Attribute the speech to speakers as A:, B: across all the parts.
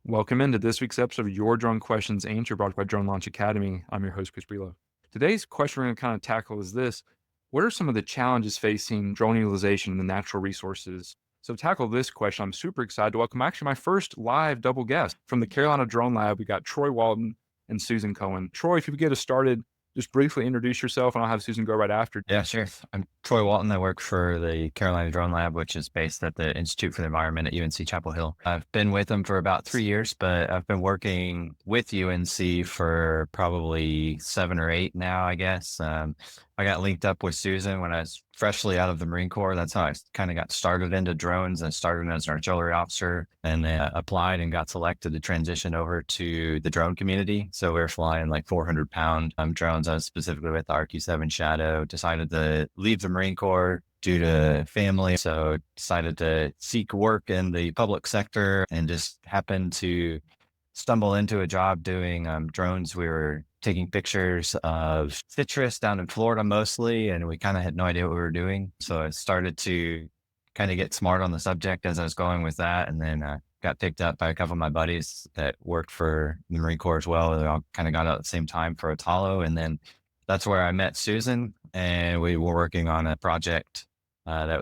A: Welcome into this week's episode of Your Drone Questions Answered, brought to you by Drone Launch Academy. I'm your host, Chris Breedlove. Today's question we're going to kind of tackle is this. What are some of the challenges facing drone utilization in the natural resources? So to tackle this question, I'm super excited to welcome actually my first live double guest from the Carolina Drone Lab. We got Troy Walton and Susan Cohen. Troy, if you could get us started, just briefly introduce yourself and I'll have Susan go right after.
B: Yeah, sure. I'm Troy Walton. I work for the Carolina Drone Lab, which is based at the Institute for the Environment at UNC Chapel Hill. I've been with them for about 3 years, but I've been working with UNC for probably 7 or 8 now, I guess. I got linked up with Susan when I was freshly out of the Marine Corps. That's how I kind of got started into drones. I started as an artillery officer and then applied and got selected to transition over to the drone community. So we were flying like 400-pound drones. I was specifically with the RQ-7 Shadow, decided to leave the Marine Corps due to family. So decided to seek work in the public sector and just happened to stumble into a job doing drones. We were taking pictures of citrus down in Florida mostly, and we kind of had no idea what we were doing. So I started to kind of get smart on the subject as I was going with that. And then got picked up by a couple of my buddies that worked for the Marine Corps as well. They all kind of got out at the same time for Otalo. And then that's where I met Susan, and we were working on a project that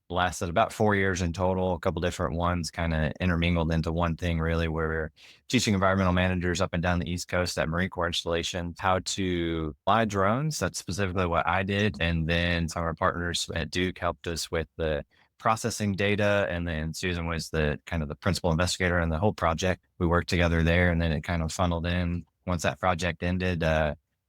B: lasted about 4 years in total, a couple different ones kind of intermingled into one thing really, where we're teaching environmental managers up and down the East Coast at Marine Corps installations how to fly drones. That's specifically what I did. And then some of our partners at Duke helped us with the processing data. And then Susan was the kind of the principal investigator in the whole project. We worked together there, and then it kind of funneled in. Once that project ended,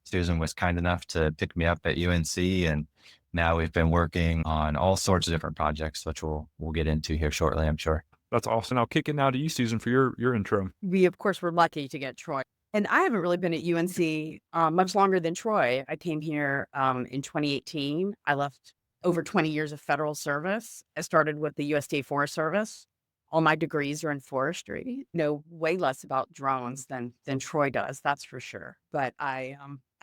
B: Susan was kind enough to pick me up at UNC, and now we've been working on all sorts of different projects, which we'll get into here shortly, I'm sure.
A: That's awesome. I'll kick it now to you, Susan, for your intro.
C: We, of course, were lucky to get Troy. And I haven't really been at UNC much longer than Troy. I came here in 2018. I left over 20 years of federal service. I started with the USDA Forest Service. All my degrees are in forestry. Know way less about drones than Troy does, that's for sure. But I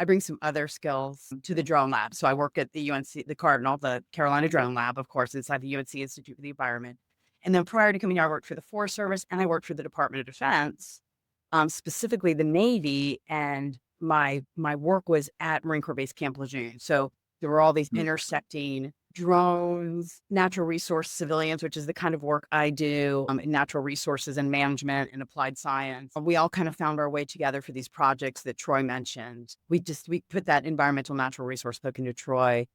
C: bring some other skills to the drone lab. So I work at the UNC, the Cardinal, the Carolina Drone Lab, of course, inside the UNC Institute for the Environment. And then prior to coming here, I worked for the Forest Service and I worked for the Department of Defense, specifically the Navy. And my work was at Marine Corps Base Camp Lejeune. So there were all these intersecting drones, natural resource civilians, which is the kind of work I do in natural resources and management and applied science. We all kind of found our way together for these projects that Troy mentioned. We put that environmental natural resource book into Troy.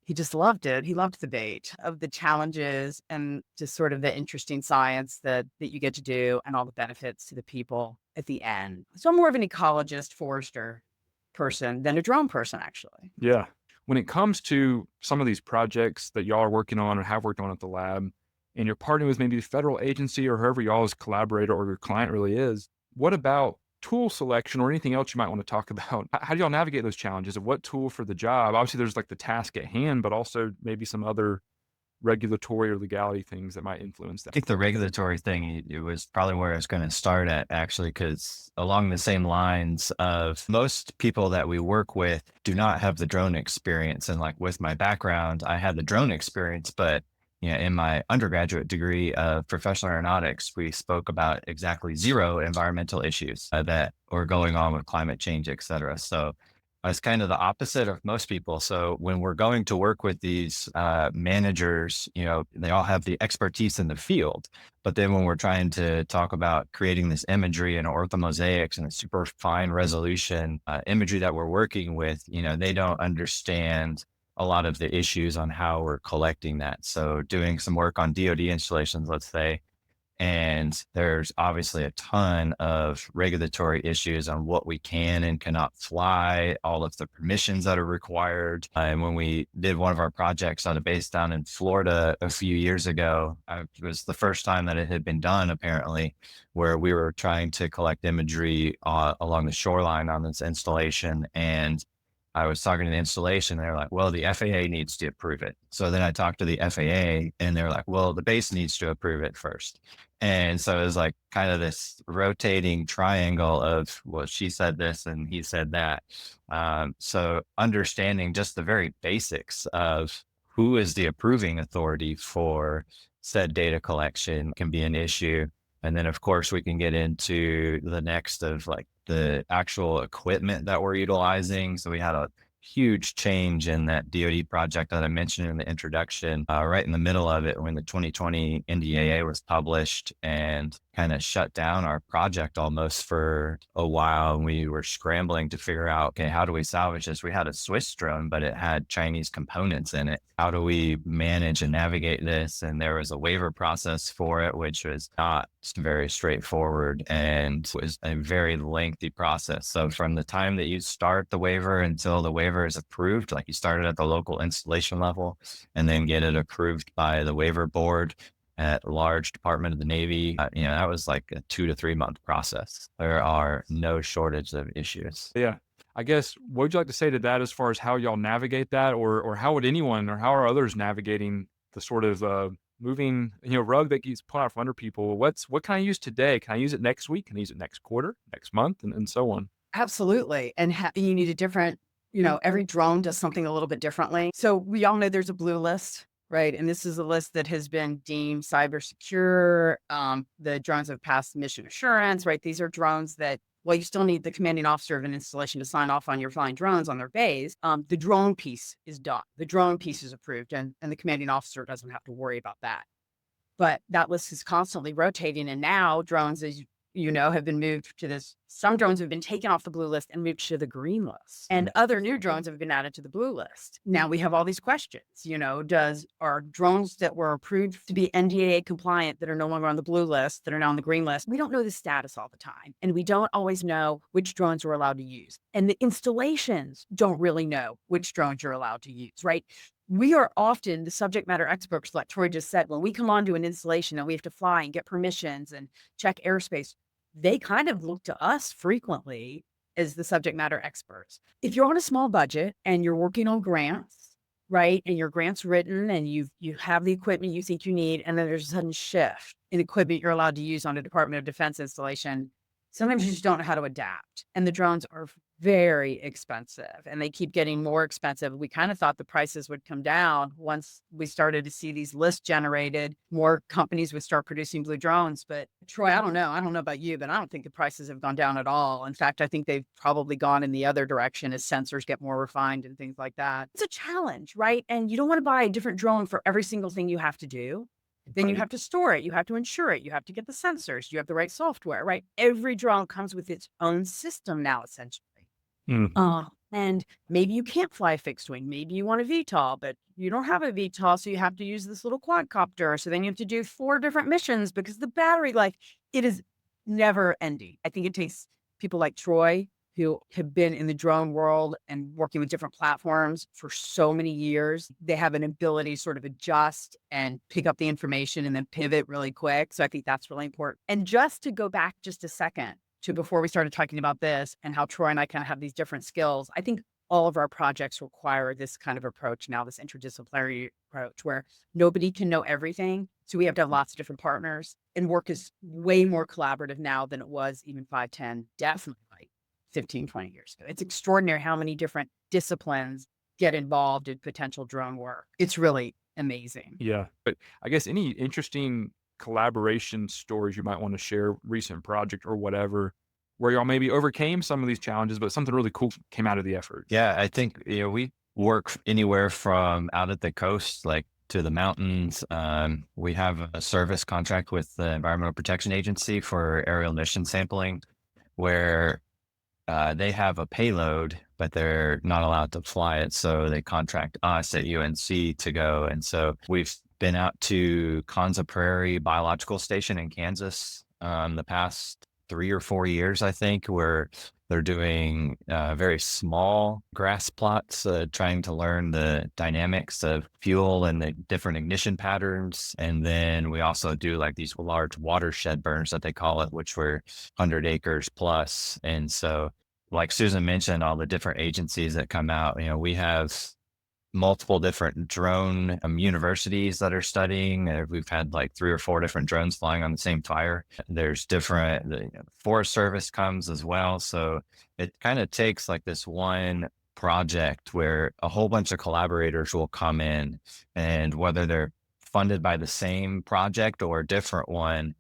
C: He just loved it. He loved the debate of the challenges and just sort of the interesting science that you get to do and all the benefits to the people at the end. So I'm more of an ecologist, forester person than a drone person, actually.
A: Yeah. When it comes to some of these projects that y'all are working on or have worked on at the lab, and you're partnering with maybe the federal agency or whoever y'all's collaborator or your client really is, what about tool selection or anything else you might want to talk about? How do y'all navigate those challenges of what tool for the job? Obviously, there's like the task at hand, but also maybe some other regulatory or legality things that might influence
B: I
A: that.
B: think the regulatory thing, it was probably where I was going to start at, actually, because along the same lines of most people that we work with do not have the drone experience. And like with my background, I had the drone experience, but in my undergraduate degree of professional aeronautics, we spoke about exactly 0 environmental issues that were going on with climate change, et cetera. So I was kind of the opposite of most people. So when we're going to work with these managers, they all have the expertise in the field. But then when we're trying to talk about creating this imagery and orthomosaics and a super fine resolution imagery that we're working with, they don't understand a lot of the issues on how we're collecting that. So doing some work on DoD installations, let's say, and there's obviously a ton of regulatory issues on what we can and cannot fly, all of the permissions that are required. And when we did one of our projects on a base down in Florida a few years ago, it was the first time that it had been done, apparently, where we were trying to collect imagery along the shoreline on this installation. And I was talking to the installation. They're like, well, the FAA needs to approve it. So then I talked to the FAA and they're like, well, the base needs to approve it first. And so it was like kind of this rotating triangle of, well, she said this and he said that. So understanding just the very basics of who is the approving authority for said data collection can be an issue. And then of course we can get into the next of like the actual equipment that we're utilizing. So we had a huge change in that DoD project that I mentioned in the introduction, right in the middle of it when the 2020 NDAA was published, and kind of shut down our project almost for a while. And we were scrambling to figure out, okay, how do we salvage this? We had a Swiss drone, but it had Chinese components in it. How do we manage and navigate this? And there was a waiver process for it, which was not very straightforward and was a very lengthy process. So from the time that you start the waiver until the waiver is approved, like you started at the local installation level and then get it approved by the waiver board at large Department of the Navy, that was like a 2 to 3 month process. There are no shortage of issues.
A: Yeah. I guess, what would you like to say to that as far as how y'all navigate that, or how would anyone, or how are others navigating the sort of moving, rug that gets put out from under people? What can I use today? Can I use it next week? Can I use it next quarter, next month, and so on?
C: Absolutely. And you need a different, every drone does something a little bit differently. So we all know there's a blue list, right? And this is a list that has been deemed cyber secure. The drones have passed mission assurance, right? These are drones that, well, you still need the commanding officer of an installation to sign off on your flying drones on their bays. The drone piece is done. The drone piece is approved, and the commanding officer doesn't have to worry about that. But that list is constantly rotating. And now drones, as have been moved to this. Some drones have been taken off the blue list and moved to the green list, and other new drones have been added to the blue list. Now we have all these questions, are drones that were approved to be NDAA compliant that are no longer on the blue list, that are now on the green list? We don't know the status all the time. And we don't always know which drones we're allowed to use. And the installations don't really know which drones you're allowed to use, right? We are often the subject matter experts, like Troy just said. When we come onto an installation and we have to fly and get permissions and check airspace, they kind of look to us frequently as the subject matter experts. If you're on a small budget and you're working on grants, right, and your grant's written and you have the equipment you think you need, and then there's a sudden shift in equipment you're allowed to use on a Department of Defense installation, sometimes you just don't know how to adapt. And the drones are very expensive, and they keep getting more expensive. We kind of thought the prices would come down once we started to see these lists generated. More companies would start producing blue drones. But Troy, I don't know about you, but I don't think the prices have gone down at all. In fact, I think they've probably gone in the other direction as sensors get more refined and things like that. It's a challenge, right? And you don't want to buy a different drone for every single thing you have to do. Then you have to store it. You have to insure it. You have to get the sensors. You have the right software, right? Every drone comes with its own system now, essentially. And maybe you can't fly a fixed wing. Maybe you want a VTOL, but you don't have a VTOL, so you have to use this little quadcopter. So then you have to do 4 different missions because the battery life, it is never ending. I think it takes people like Troy, who have been in the drone world and working with different platforms for so many years. They have an ability to sort of adjust and pick up the information and then pivot really quick. So I think that's really important. And just to go back just a second to before we started talking about this and how Troy and I kind of have these different skills, I think all of our projects require this kind of approach now, this interdisciplinary approach where nobody can know everything. So we have to have lots of different partners, and work is way more collaborative now than it was even 5, 10, definitely like 15, 20 years ago. It's extraordinary how many different disciplines get involved in potential drone work. It's really amazing.
A: Yeah. But I guess any interesting collaboration stories you might want to share, recent project or whatever, where y'all maybe overcame some of these challenges, but something really cool came out of the effort?
B: Yeah, I think we work anywhere from out at the coast, like to the mountains. We have a service contract with the Environmental Protection Agency for aerial emission sampling, where they have a payload, but they're not allowed to fly it. So they contract us at UNC to go. And so we've been out to Konza Prairie Biological Station in Kansas the past 3 or 4 years, I think, where they're doing very small grass plots, trying to learn the dynamics of fuel and the different ignition patterns. And then we also do like these large watershed burns that they call it, which were 100 acres plus. And so, like Susan mentioned, all the different agencies that come out, we have multiple different drone universities that are studying. We've had like 3 or 4 different drones flying on the same fire. There's different, the Forest Service comes as well. So it kind of takes like this one project where a whole bunch of collaborators will come in, and whether they're funded by the same project or a different one,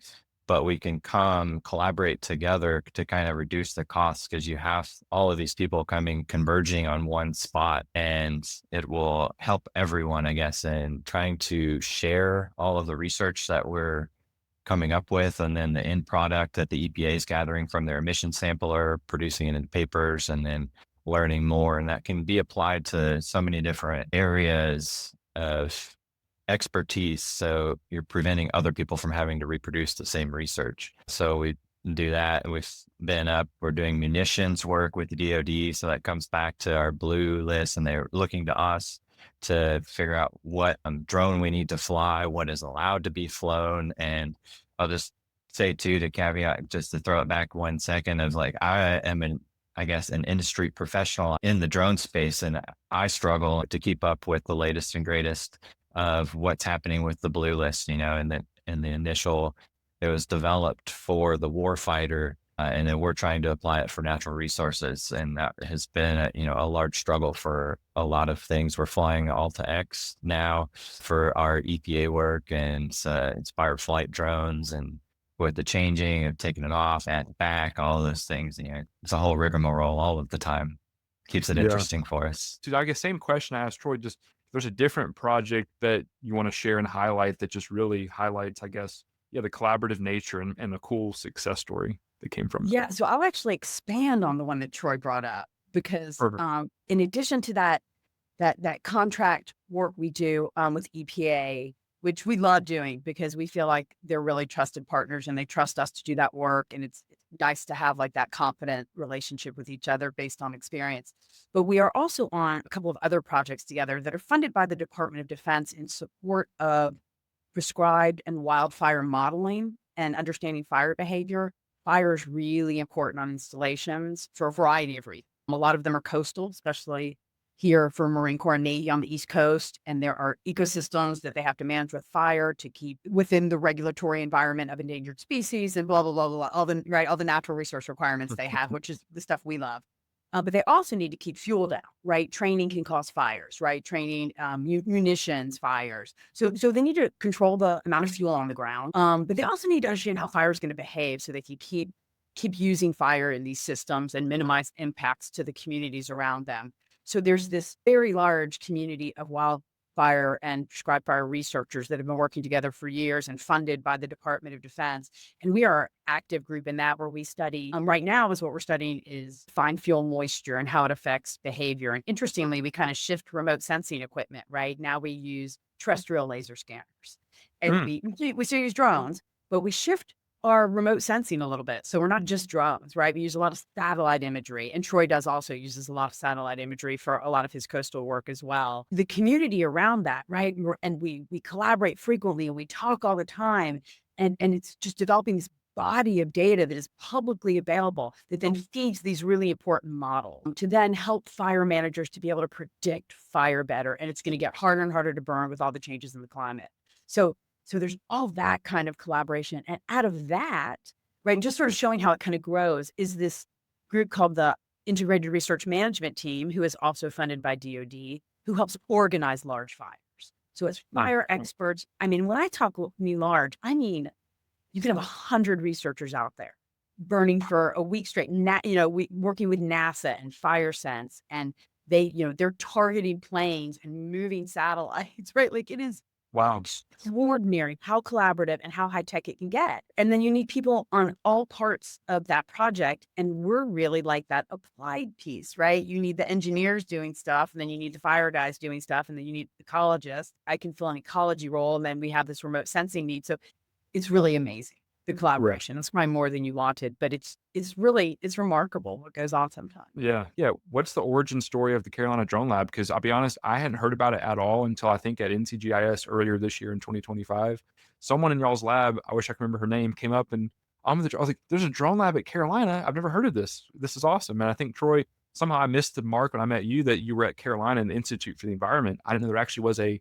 B: but we can come collaborate together to kind of reduce the costs, because you have all of these people converging on one spot, and it will help everyone, I guess, in trying to share all of the research that we're coming up with, and then the end product that the EPA is gathering from their emission sampler, producing it in papers, and then learning more. And that can be applied to so many different areas of expertise. So you're preventing other people from having to reproduce the same research. So we do that. We're doing munitions work with the DoD. So that comes back to our blue list, and they're looking to us to figure out what drone we need to fly, what is allowed to be flown. And I'll just say too, to caveat, just to throw it back 1 second, of like, I am an industry professional in the drone space, and I struggle to keep up with the latest and greatest of what's happening with the blue list, and in the initial, it was developed for the war fighter, and then we're trying to apply it for natural resources. And that has been a large struggle for a lot of things. We're flying Alta X now for our EPA work, and inspired flight drones, and with the changing of taking it off and back, all those things, it's a whole rigmarole all of the time. Keeps it interesting for us.
A: Dude, I guess same question I asked Troy, just if there's a different project that you want to share and highlight that just really highlights, I guess, the collaborative nature and a cool success story that came from it.
C: Yeah, so I'll actually expand on the one that Troy brought up, because
A: Perfect.
C: in addition to that contract work we do with EPA, which we love doing because we feel like they're really trusted partners and they trust us to do that work. And it's nice to have like that confident relationship with each other based on experience. But we are also on a couple of other projects together that are funded by the Department of Defense in support of prescribed and wildfire modeling and understanding fire behavior. Fire is really important on installations for a variety of reasons. A lot of them are coastal, especially here for Marine Corps and Navy on the East Coast. And there are ecosystems that they have to manage with fire to keep within the regulatory environment of endangered species and blah, blah, blah, blah, all the natural resource requirements they have, which is the stuff we love. But they also need to keep fuel down, right? Training can cause fires, right? Training, munitions, fires. So they need to control the amount of fuel on the ground. But they also need to understand how fire is going to behave so they can keep using fire in these systems and minimize impacts to the communities around them. So there's this very large community of wildfire and prescribed fire researchers that have been working together for years and funded by the Department of Defense. And we are an active group in that, where we study, right now is what we're studying is fine fuel moisture and how it affects behavior. And interestingly, we kind of shift remote sensing equipment, right? Now we use terrestrial laser scanners, and we still use drones, but we shift our remote sensing a little bit. So we're not just drones, right? We use a lot of satellite imagery, and Troy uses a lot of satellite imagery for a lot of his coastal work as well. The community around that, right? And we collaborate frequently, and we talk all the time, and it's just developing this body of data that is publicly available that then feeds these really important models to then help fire managers to be able to predict fire better. And it's going to get harder and harder to burn with all the changes in the climate. So there's all that kind of collaboration. And out of that, right, and just sort of showing how it kind of grows, is this group called the Integrated Research Management Team, who is also funded by DoD, who helps organize large fires. So it's fire experts. I mean, when I talk large, I mean, you can have 100 researchers out there burning for a week straight, working with NASA and FireSense, and they're targeting planes and moving satellites, right? Like, it is
A: Wow.
C: extraordinary how collaborative and how high tech it can get. And then you need people on all parts of that project. And we're really like that applied piece, right? You need the engineers doing stuff, and then you need the fire guys doing stuff, and then you need ecologists. I can fill an ecology role, and then we have this remote sensing need. So it's really amazing, the collaboration. It's probably more than you wanted, but it's remarkable what goes on sometimes.
A: Yeah. What's the origin story of the Carolina Drone Lab? Because I'll be honest, I hadn't heard about it at all until I think at NCGIS earlier this year in 2025. Someone in y'all's lab, I wish I could remember her name, came up, and I was like, there's a drone lab at Carolina. I've never heard of this. This is awesome. And I think, Troy, somehow I missed the mark when I met you that you were at Carolina and the Institute for the Environment. I didn't know there actually was a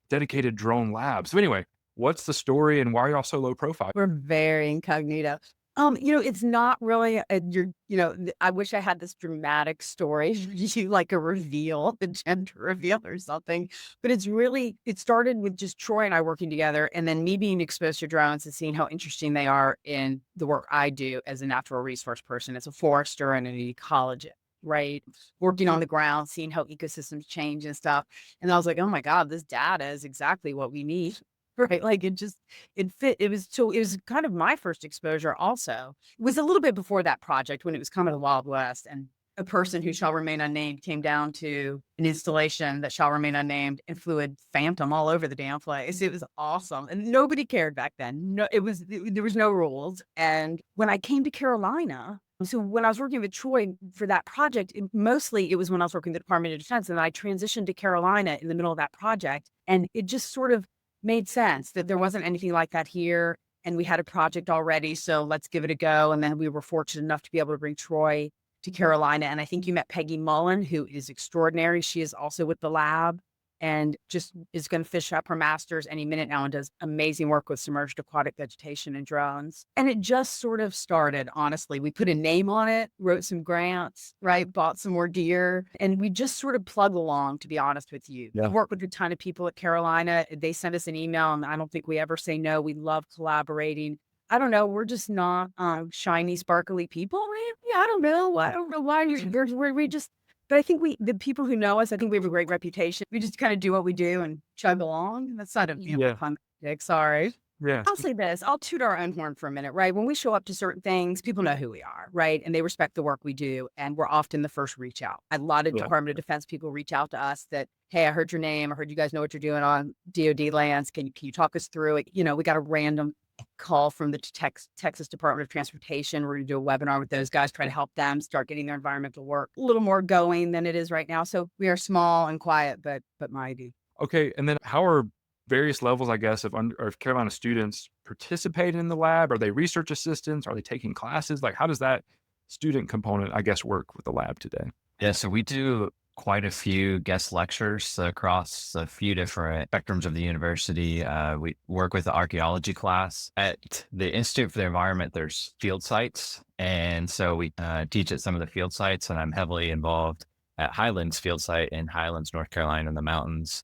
A: dedicated drone lab. So anyway, what's the story, and why are y'all so low profile?
C: We're very incognito. It's not really I wish I had this dramatic story, you like a reveal, a gender reveal or something. But it started with just Troy and I working together and then me being exposed to drones and seeing how interesting they are in the work I do as a natural resource person, as a forester and an ecologist, right? Working on the ground, seeing how ecosystems change and stuff. And I was like, oh my God, this data is exactly what we need. Right. Like it fit. It was kind of my first exposure also. It was a little bit before that project when it was kind of the Wild West and a person who shall remain unnamed came down to an installation that shall remain unnamed and flew a phantom all over the damn place. It was awesome. And nobody cared back then. No, there was no rules. And when I came to Carolina, so when I was working with Troy for that project, mostly it was when I was working with the Department of Defense and I transitioned to Carolina in the middle of that project. And it just sort of made sense that there wasn't anything like that here. And we had a project already. So let's give it a go. And then we were fortunate enough to be able to bring Troy to Carolina. And I think you met Peggy Mullen, who is extraordinary. She is also with the lab and just is going to finish up her master's any minute now and does amazing work with submerged aquatic vegetation and drones. And it just sort of started, honestly. We put a name on it, wrote some grants, right? Bought some more gear, and we just sort of plug along, to be honest with you.
A: Yeah.
C: I work with a ton of people at Carolina. They send us an email, and I don't think we ever say no. We love collaborating. I don't know. We're just not shiny, sparkly people. I don't know. I don't know why we just. But I think the people who know us, I think we have a great reputation. We just kind of do what we do and chug along. That's not a
A: Yeah.
C: fun dick, sorry.
A: Yeah.
C: I'll say this. I'll toot our own horn for a minute, right? When we show up to certain things, people know who we are, right? And they respect the work we do. And we're often the first reach out. A lot of
A: Yeah.
C: Department of Defense people reach out to us that, hey, I heard your name. I heard you guys know what you're doing on DoD lands. Can you talk us through it? We got a random call from the Texas Department of Transportation. We're going to do a webinar with those guys, try to help them start getting their environmental work a little more going than it is right now. So we are small and quiet, but mighty.
A: Okay. And then how are various levels, I guess, of Carolina students participating in the lab? Are they research assistants? Are they taking classes? Like, how does that student component, I guess, work with the lab today?
B: Yeah, so we do quite a few guest lectures across a few different spectrums of the university. We work with the archaeology class. At the Institute for the Environment, there's field sites. And so we teach at some of the field sites, and I'm heavily involved at Highlands field site in Highlands, North Carolina, in the mountains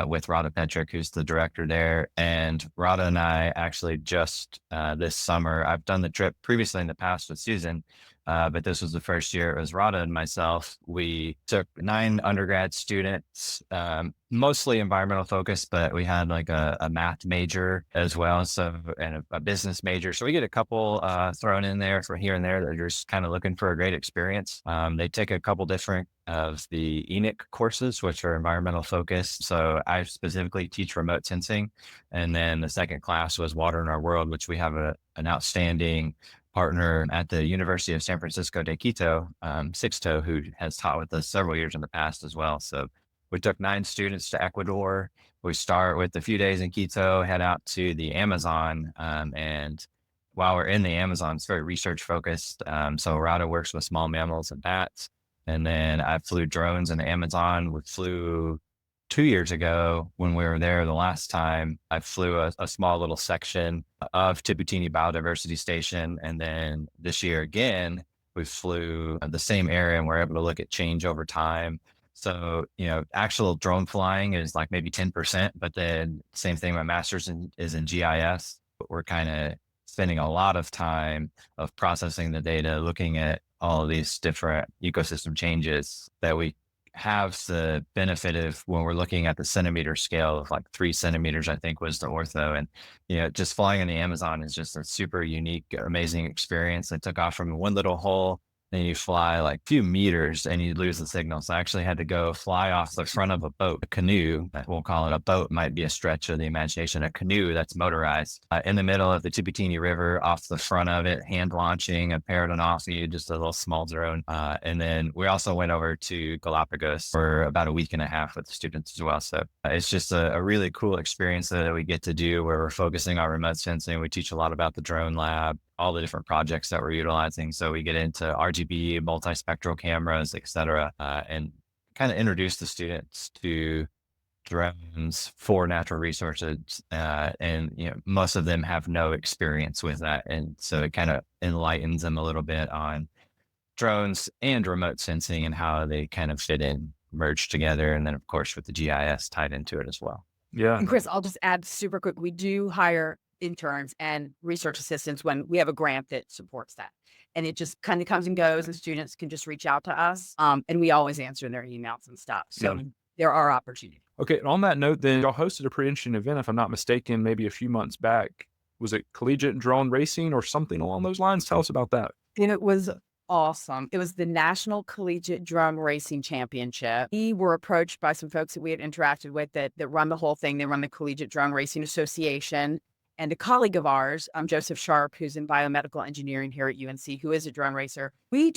B: with Rada Petrick, who's the director there. And Rada and I actually just this summer, I've done the trip previously in the past with Susan, but this was the first year it was Rada and myself. We took 9 undergrad students, mostly environmental focused, but we had like a math major as well, and a business major. So we get a couple thrown in there for here and there that are just kind of looking for a great experience. They take a couple different of the ENIC courses, which are environmental focused. So I specifically teach remote sensing. And then the second class was Water in Our World, which we have an outstanding partner at the University of San Francisco de Quito, Sixto, who has taught with us several years in the past as well. So we took 9 students to Ecuador. We start with a few days in Quito, head out to the Amazon. And while we're in the Amazon, it's very research focused. So Rada works with small mammals and bats. And then I flew drones in the Amazon. We flew 2 years ago when we were there the last time. I flew a small little section of Tiputini Biodiversity Station. And then this year again, we flew the same area and we're able to look at change over time. So, actual drone flying is like maybe 10%, but then same thing, my master's is in GIS. But we're kind of spending a lot of time of processing the data, looking at all of these different ecosystem changes that we have the benefit of when we're looking at the centimeter scale of like 3 centimeters, I think was the ortho. And, just flying in the Amazon is just a super unique, amazing experience. I took off from one little hole. Then you fly like a few meters and you lose the signal. So I actually had to go fly off the front of a boat, a canoe. We'll call it a boat, might be a stretch of the imagination, a canoe that's motorized in the middle of the Tiputini River, off the front of it, hand launching a Paradonosi, just a little small drone. And then we also went over to Galapagos for about a week and a half with the students as well. So it's just a really cool experience that we get to do where we're focusing on remote sensing. We teach a lot about the drone lab, all the different projects that we're utilizing. So we get into RGB, multispectral cameras, et cetera, and kind of introduce the students to drones for natural resources. And, most of them have no experience with that. And so it kind of enlightens them a little bit on drones and remote sensing and how they kind of fit in, merge together. And then, of course, with the GIS tied into it as well.
A: Yeah.
C: And Chris, I'll just add super quick. We do hire interns and research assistants when we have a grant that supports that. And it just kind of comes and goes, and students can just reach out to us. And we always answer their emails and stuff. So there are opportunities.
A: Okay. And on that note, then y'all hosted a pretty interesting event, if I'm not mistaken, maybe a few months back. Was it collegiate drone racing or something along those lines? Tell us about that.
C: And it was awesome. It was the National Collegiate Drone Racing Championship. We were approached by some folks that we had interacted with that run the whole thing. They run the Collegiate Drone Racing Association. And a colleague of ours, Joseph Sharp, who's in biomedical engineering here at UNC, who is a drone racer. We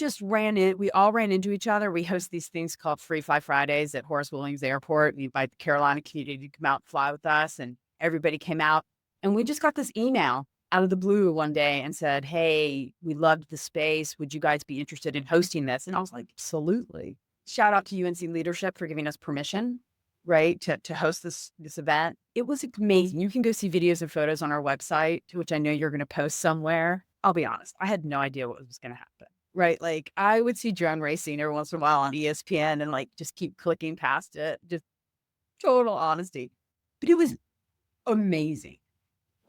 C: all ran into each other. We host these things called Free Fly Fridays at Horace Williams Airport. We invite the Carolina community to come out and fly with us. And everybody came out. And we just got this email out of the blue one day and said, "Hey, we loved the space. Would you guys be interested in hosting this?" And I was like, absolutely. Shout out to UNC leadership for giving us permission, right, to host this event. It was amazing. You can go see videos and photos on our website, which I know you're going to post somewhere. I'll be honest, I had no idea what was going to happen, right? Like, I would see drone racing every once in a while on ESPN and like just keep clicking past it, just total honesty. But it was amazing.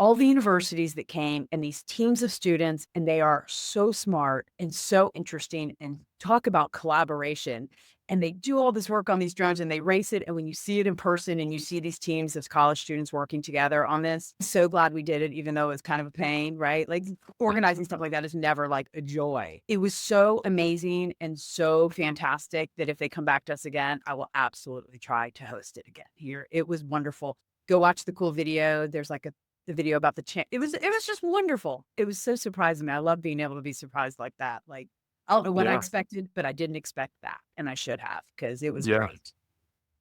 C: All the universities that came and these teams of students, and they are so smart and so interesting and talk about collaboration. And they do all this work on these drones and they race it. And when you see it in person and you see these teams of college students working together on this, I'm so glad we did it, even though it was kind of a pain, right? Like, organizing stuff like that is never like a joy. It was so amazing and so fantastic that if they come back to us again, I will absolutely try to host it again here. It was wonderful. Go watch the cool video. There's like the video about the it was just wonderful. It was so surprising. I love being able to be surprised like that. Like, I don't know what I expected, but I didn't expect that, and I should have, because it was great.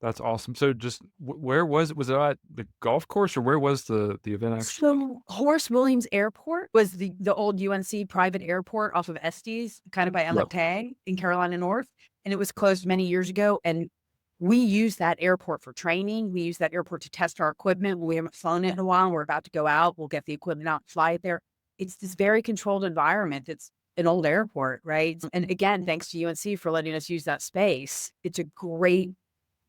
A: That's awesome. So just where was it at the golf course, or where was the event actually?
C: So Horace Williams Airport was the old UNC private airport off of Estes, kind of by MLK in Carolina North, and it was closed many years ago. And we use that airport for training. We use that airport to test our equipment. We haven't flown it in a while, and we're about to go out. We'll get the equipment out and fly it there. It's this very controlled environment. It's an old airport, right? And again, thanks to UNC for letting us use that space. It's a great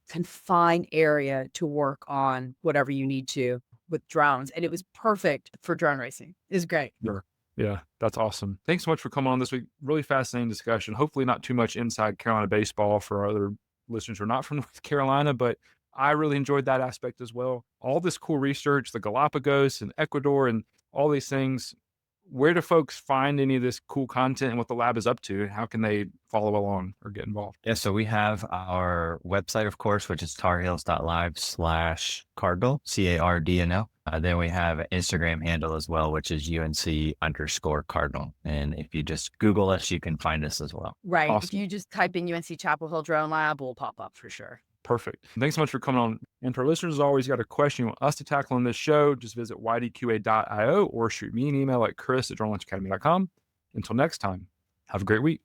C: confined area to work on whatever you need to with drones. And it was perfect for drone racing. It was great.
A: Sure. Yeah, that's awesome. Thanks so much for coming on this week. Really fascinating discussion. Hopefully not too much inside Carolina baseball for our other listeners who are not from North Carolina, but I really enjoyed that aspect as well. All this cool research, the Galapagos and Ecuador and all these things. Where do folks find any of this cool content and what the lab is up to? How can they follow along or get involved?
B: Yeah, so we have our website, of course, which is tarheels.live/Cardinal, CARDNL. Then we have an Instagram handle as well, which is UNC_Cardinal. And if you just Google us, you can find us as well.
C: Right.
A: Awesome.
C: If you just type in UNC Chapel Hill Drone Lab, we'll pop up for sure.
A: Perfect. Thanks so much for coming on. And for our listeners, as always, got a question you want us to tackle on this show, just visit ydqa.io or shoot me an email at chris@dronelunchacademy.com. Until next time, have a great week.